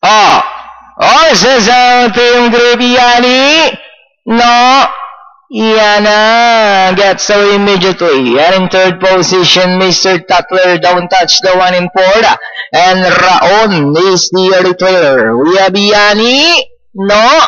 Oh, says yung group Yani. No. Yana gets away immediately. And in third position, Mr. Tatler don't touch the one in fourth. And Raon is the early trailer. We have Yani. No.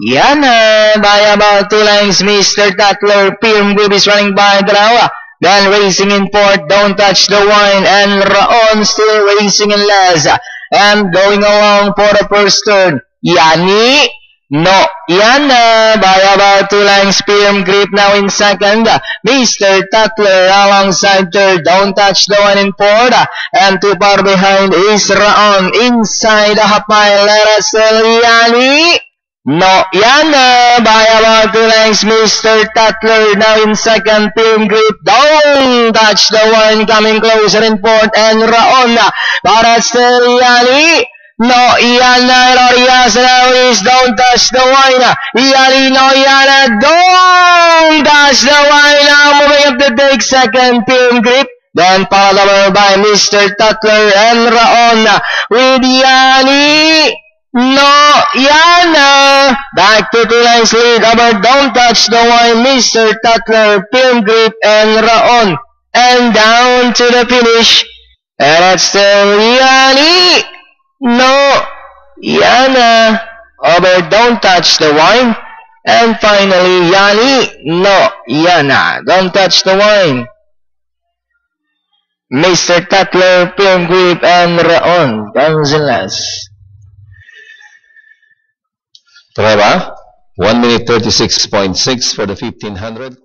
Yana by about 2 lengths. Mr. Tatler. Pirm Group is running by Drawa. Then racing in fourth. Don't touch the one. And Raon still racing in last. And going along for the first turn. Yani. No, Yana by about 2 lengths. Pirm Grip now in second. Mr. Tatler alongside third. Don't touch the one in fourth. And too far behind is Raon inside the half mile. Let us tell Yani. No, Yana by about 2 lengths. Mr. Tatler now in second. Pirm Grip. Don't touch the one coming closer in fourth. And Raon. But that's still Yani. No, Yana Lorias now is don't touch the wine. Yani, no, Yana, don't touch the wine. Now moving up the take second, Pirm Grip. Then followed by Mr. Tatler and Raon with Yani. No, Yana. Back to 2 lengths lead. But don't touch the wine, Mr. Tatler, Pirm Grip, and Raon. And down to the finish. And that's still Yani. No, Yana, over don't touch the wine. And finally, Yani, no, Yana, don't touch the wine. Mr. Tatler, Pirm Grip, and Raon comes in last. Prueba, 1 minute 36.6 for the 1500.